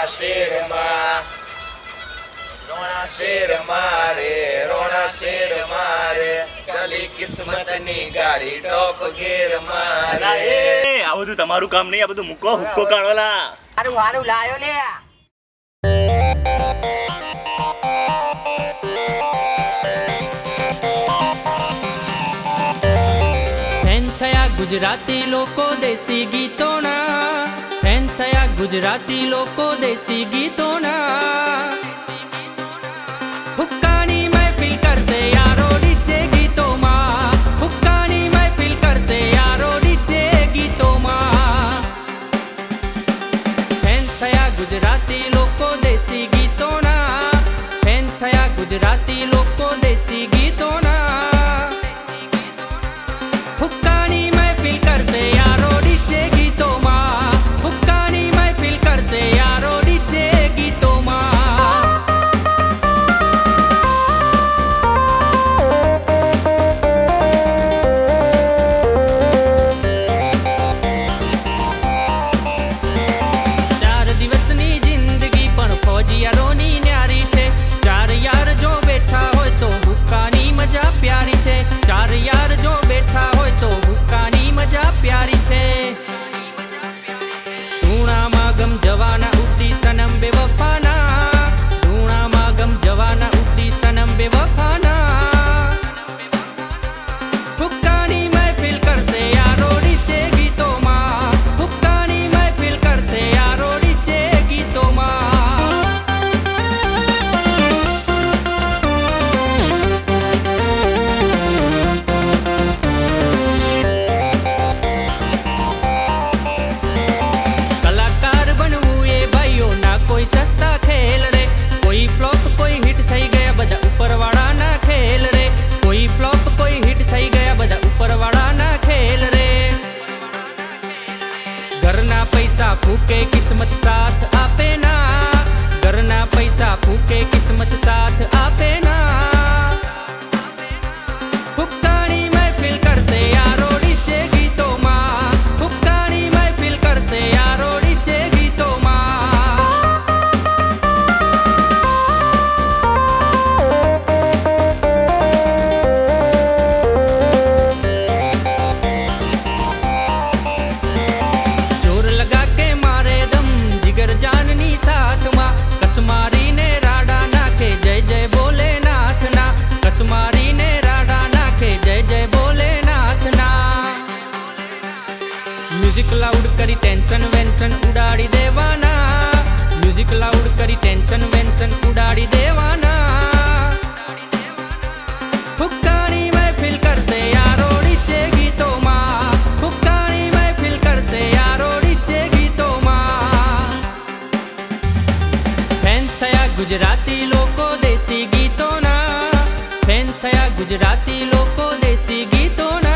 Share મારે રોણા share મારે ચલી કિસ્મત ની ગાડી ટોપ ગેર મારે આ બધું તમારું કામ નહીં, આ બધું મૂકો હુક્કો કાઢોલા. હારું હારું લાયો લે. ફેન થયા ગુજરાતી લોકો દેશી ગીતોના, ફેન થયા ગુજરાતી લોકો દેશી ગીતોના. હુક્કાની મહેફિલ કરશે યારો ડીજે ગીતોમાં, હુક્કાની મહેફિલ કરશે યારો ડીજે ગીતોમાં. ફેન થયા ગુજરાતી લોકો દેશી ગીતોના, ફેન થયા ગુજરાતી લોકો દેશી ગીતોના. હુક્કાની મહેફિલ કરશે યારો ડીજે ગીતોમાં, હુક્કાની મહેફિલ કરશે યારો ડીજે ગીતોમાં. ચાર દિવસની જિંદગી પણ ફોજીયારોની ન્યારી છે. ચાર યાર જો બેઠા હોય તો હુક્કાની મજા પ્યારી છે. ચાર યાર જો બેઠા હોય તો હુક્કાની મજા પ્યારી છે. ધૂણામાં ગમ જવાના ઉડતી સનમ બેવફાના, ધૂણામાં ગમ જવાના ઉડતી સનમ બેવફાના. હુક્કાની મહેફિલ કરશે યારો ડીજે ગીતોમાં, હુક્કાની મહેફિલ કરશે યારો ડીજે ગીતોમાં. કલાકાર બનવું એ ભાઈઓ ના કોઈ સસ્તા ખેલ રે. કોઈ ફ્લોપ કોઈ હિટ થઈ ગયા બધા ઉપરવાળાના ખેલ રે. કોઈ ફ્લોપ કોઈ હિટ થઈ ગયા બધા ઉપરવાળાના ખેલ રે. ઘરના પૈસા ફૂકે કિસ્મત સાથ આપે ના, ઘરના પૈસા ફૂકે કિસ્મત સાથ આપે ના. હુક્કાની મહેફિલ કરશે યારો ડીજે ગીતોમાં, હુક્કાની મહેફિલ કરશે યારો ડીજે ગીતોમાં. જોર લગા કે મારે દમ જીગર જાનની સાથમાં, કસમારીને રાડા નાખે જય જય ભોલેનાથના, કસમારીને રાડા નાખે જય જય ભોલેનાથના. મ્યુઝિક લાઉડ કરી ટેન્શન વેન્શન ઉડાડી દેવાના, મ્યુઝિક લાઉડ કરી ટેન્શન વેન્શન ઉડાડી દેવાના. હુક્કાની મહેફિલ કરશે યારો ડીજે ગીતોમાં, હુક્કાની મહેફિલ કરશે યારો ડીજે ગીતોમાં. ફેન થયા ગુજરાતી લોકો દેશી ગીતોના, ફેન થયા ગુજરાતી લોકો દેશી ગીતોના.